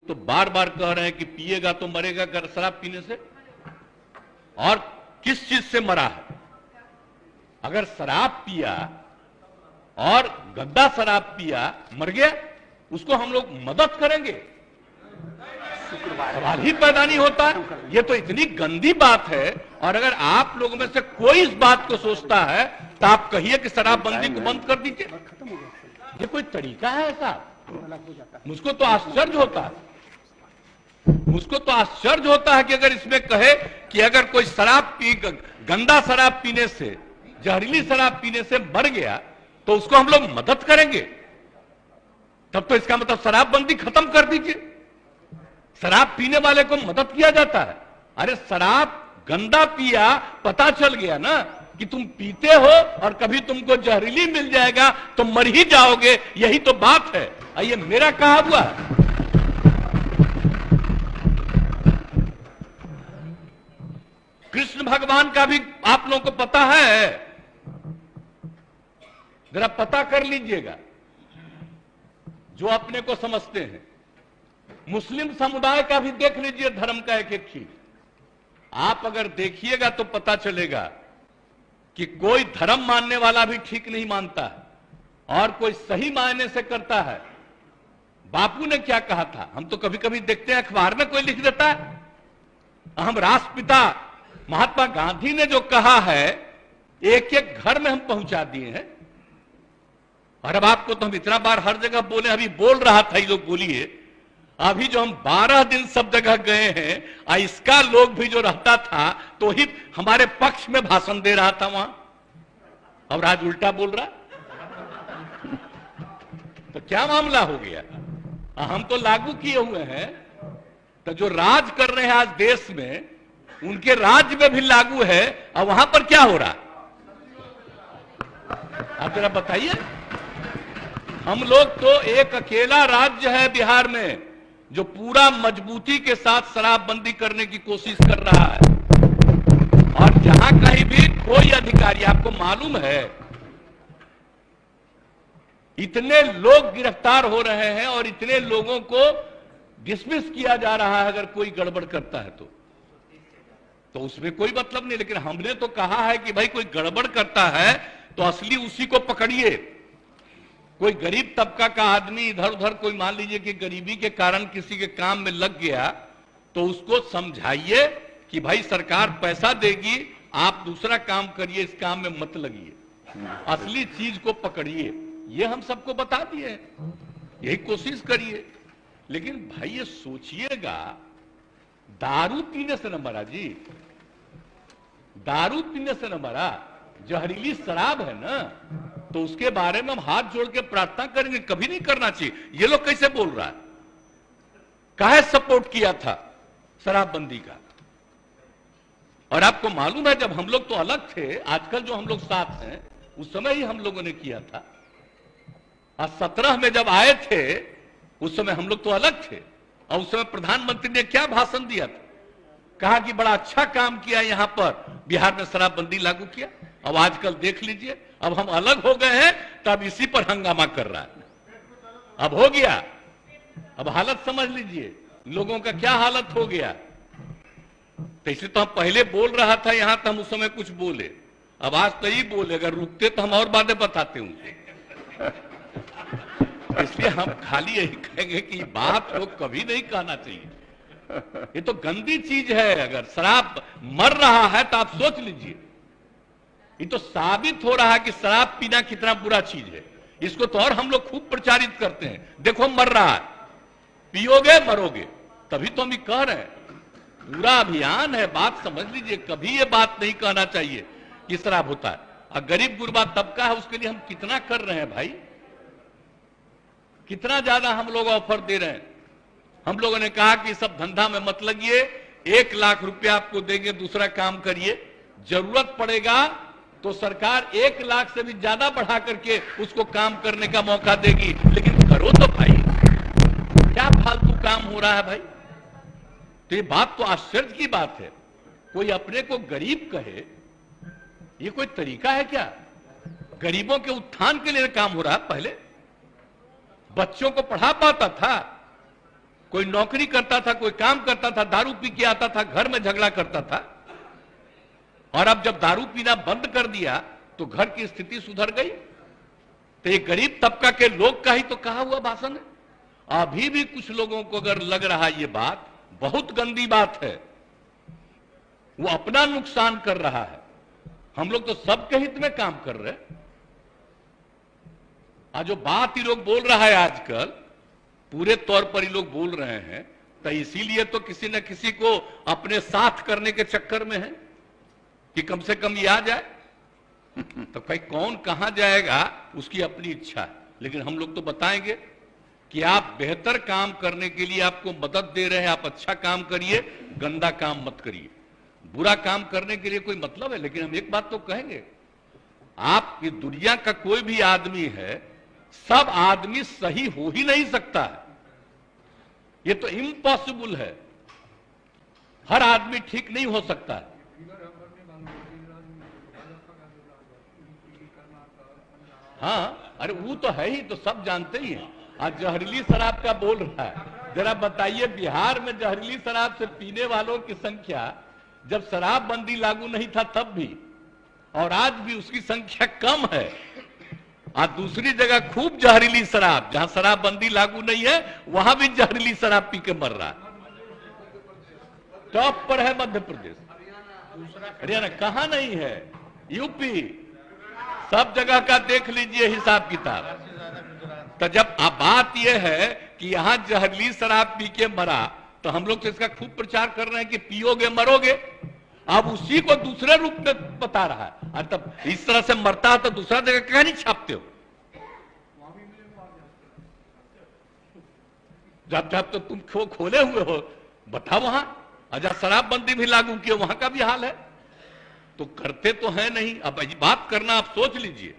तो बार बार कह रहे हैं कि पिएगा तो मरेगा कर शराब पीने से। और किस चीज से मरा है? अगर शराब पिया और गंदा शराब पिया मर गया, उसको हम लोग मदद करेंगे? सवाल ही पैदा नहीं होता। ये तो इतनी गंदी बात है। और अगर आप लोगों में से कोई इस बात को सोचता है तो आप कहिए कि शराबबंदी को बंद कर दीजिए। ये कोई तरीका है ऐसा? मुझको तो आश्चर्य होता है। मुझको तो आश्चर्य होता है कि अगर इसमें कहे कि अगर कोई गंदा शराब पीने से, जहरीली शराब पीने से मर गया तो उसको हम लोग मदद करेंगे, तब तो इसका मतलब शराबबंदी खत्म कर दीजिए। शराब पीने वाले को मदद किया जाता है। अरे शराब गंदा पिया, पता चल गया ना कि तुम पीते हो और कभी तुमको जहरीली मिल जाएगा तो मर ही जाओगे, यही तो बात है। ये मेरा कहा हुआ है। कृष्ण भगवान का भी आप लोगों को पता है, जरा पता कर लीजिएगा जो अपने को समझते हैं। मुस्लिम समुदाय का भी देख लीजिए धर्म का एक एक चीज। आप अगर देखिएगा तो पता चलेगा कि कोई धर्म मानने वाला भी ठीक नहीं मानता है और कोई सही मायने से करता है। बापू ने क्या कहा था, हम तो कभी कभी देखते हैं अखबार में कोई लिख देता है। हम राष्ट्रपिता महात्मा गांधी ने जो कहा है एक एक घर में हम पहुंचा दिए हैं। और अब आपको तो हम इतना बार हर जगह बोले, अभी बोल रहा था ये लोग, बोलिए अभी जो हम 12 दिन सब जगह गए हैं, इसका लोग भी जो रहता था तो ही हमारे पक्ष में भाषण दे रहा था वहां, और आज उल्टा बोल रहा। तो क्या मामला हो गया? हम तो लागू किए हुए हैं, तो जो राज कर रहे हैं आज देश में उनके राज्य में भी लागू है, और वहां पर क्या हो रहा? आप जरा बताइए। हम लोग तो एक अकेला राज्य है बिहार में जो पूरा मजबूती के साथ शराबबंदी करने की कोशिश कर रहा है। और जहां कहीं भी कोई अधिकारी, आपको मालूम है इतने लोग गिरफ्तार हो रहे हैं और इतने लोगों को डिसमिस किया जा रहा है अगर कोई गड़बड़ करता है तो उसमें कोई मतलब नहीं। लेकिन हमने तो कहा है कि भाई कोई गड़बड़ करता है तो असली उसी को पकड़िए। कोई गरीब तबका का आदमी इधर उधर, कोई मान लीजिए कि गरीबी के कारण किसी के काम में लग गया, तो उसको समझाइए कि भाई सरकार पैसा देगी, आप दूसरा काम करिए, इस काम में मत लगिए, असली चीज को पकड़िए। ये हम सबको बता दिए, यही कोशिश करिए। लेकिन भाई ये सोचिएगा, दारू पीने से न मरा जी, दारू पीने से न मरा, जहरीली शराब है ना, तो उसके बारे में हम हाथ जोड़ के प्रार्थना करेंगे। कभी नहीं करना चाहिए। ये लोग कैसे बोल रहा है? काहे सपोर्ट किया था शराबबंदी का? और आपको मालूम है जब हम लोग तो अलग थे, आजकल जो हम लोग साथ हैं, उस समय ही हम लोगों ने किया था। और 17 में जब आए थे उस समय हम लोग तो अलग थे, और उस समय प्रधानमंत्री ने क्या भाषण दिया था? कहा कि बड़ा अच्छा काम किया यहां पर, बिहार में शराबबंदी लागू किया। अब आजकल देख लीजिए, अब हम अलग हो गए हैं तब इसी पर हंगामा कर रहा है। अब हो गया, अब हालत समझ लीजिए लोगों का क्या हालत हो गया। तो इसलिए तो हम पहले बोल रहा था यहां, तो हम उस समय कुछ बोले, अब आज तो ही बोले। अगर रुकते तो हम और बातें बताते उनसे। इसलिए हम खाली यही कहेंगे कि बात को कभी नहीं कहना चाहिए। ये तो गंदी चीज है। अगर शराब मर रहा है तो आप सोच लीजिए, ये तो साबित हो रहा है कि शराब पीना कितना बुरा चीज है। इसको तो और हम लोग खूब प्रचारित करते हैं, देखो मर रहा है, पियोगे मरोगे। तभी तो हम ये कह रहे हैं, पूरा अभियान है। बात समझ लीजिए, कभी ये बात नहीं कहना चाहिए कि शराब होता है। और गरीब गुरबा तबका है, उसके लिए हम कितना कर रहे हैं भाई, कितना ज्यादा हम लोग ऑफर दे रहे हैं। हम लोगों ने कहा कि सब धंधा में मत लगिए, 1 लाख रुपया आपको देंगे, दूसरा काम करिए। जरूरत पड़ेगा तो सरकार 1 लाख से भी ज्यादा बढ़ा करके उसको काम करने का मौका देगी। लेकिन करो तो भाई, क्या फालतू काम हो रहा है भाई? तो ये बात तो आश्चर्य की बात है। कोई अपने को गरीब कहे, ये कोई तरीका है क्या? गरीबों के उत्थान के लिए काम हो रहा है। पहले बच्चों को पढ़ा पाता था, कोई नौकरी करता था, कोई काम करता था, दारू पी के आता था, घर में झगड़ा करता था। और अब जब दारू पीना बंद कर दिया तो घर की स्थिति सुधर गई। तो ये गरीब तबका के लोग का ही तो कहा हुआ भाषण है। अभी भी कुछ लोगों को अगर लग रहा ये बात बहुत गंदी बात है, वो अपना नुकसान कर रहा है। हम लोग तो सबके हित में काम कर रहे हैं। आज जो बात ही लोग बोल रहा है आजकल, पूरे तौर पर ही लोग बोल रहे हैं, तो इसीलिए तो किसी न किसी को अपने साथ करने के चक्कर में है कि कम से कम ये आ जाए। तो भाई कौन कहां जाएगा उसकी अपनी इच्छा है, लेकिन हम लोग तो बताएंगे कि आप बेहतर काम करने के लिए आपको मदद दे रहे हैं। आप अच्छा काम करिए, गंदा काम मत करिए। बुरा काम करने के लिए कोई मतलब है, लेकिन हम एक बात तो कहेंगे, आप ये दुनिया का कोई भी आदमी है, सब आदमी सही हो ही नहीं सकता है। ये तो इम्पॉसिबल है। हर आदमी ठीक नहीं हो सकता है। हाँ, अरे वो तो है ही, तो सब जानते ही हैं। आज जहरीली शराब का बोल रहा है, जरा बताइए बिहार में जहरीली शराब से पीने वालों की संख्या जब शराबबंदी लागू नहीं था तब भी, और आज भी उसकी संख्या कम है। आज दूसरी जगह खूब जहरीली शराब, जहां शराबबंदी लागू नहीं है वहां भी जहरीली शराब पी के मर रहा है। टॉप पर है मध्य प्रदेश, हरियाणा कहां नहीं है, यूपी, सब जगह का देख लीजिए हिसाब किताब। तो जब अब बात यह है कि यहां जहरीली शराब पी के मरा, तो हम लोग तो इसका खूब प्रचार कर रहे हैं कि पियोगे मरोगे। अब उसी को दूसरे रूप में बता रहा है। और तब इस तरह से मरता है तो दूसरा जगह क्या नहीं छापते हो? जब जब तो तुम खोले हुए हो, बताओ वहां। अजा शराबबंदी भी लागू किए, वहां का भी हाल है। तो करते तो है नहीं। अब बात करना आप सोच लीजिए।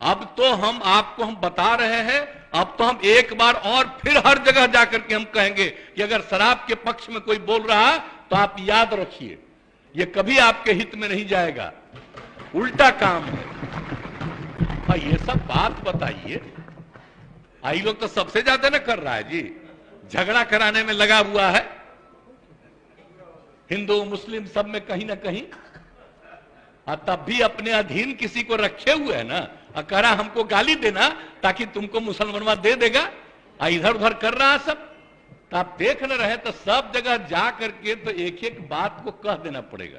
अब तो हम आपको हम बता रहे हैं, अब तो हम एक बार और फिर हर जगह जाकर के हम कहेंगे कि अगर शराब के पक्ष में कोई बोल रहा है तो आप याद रखिए, ये कभी आपके हित में नहीं जाएगा, उल्टा काम है। हाँ, ये सब बात बताइए। आई लोग तो सबसे ज्यादा ना कर रहा है जी, झगड़ा कराने में लगा हुआ है, हिंदू मुस्लिम सब में कहीं ना कहीं। तब भी अपने अधीन किसी को रखे हुए है ना, कह रहा हमको गाली देना ताकि तुमको मुसलमानवा दे देगा, इधर उधर कर रहा है सब। तो आप देख न रहे तो सब जगह जा करके तो एक एक बात को कह देना पड़ेगा।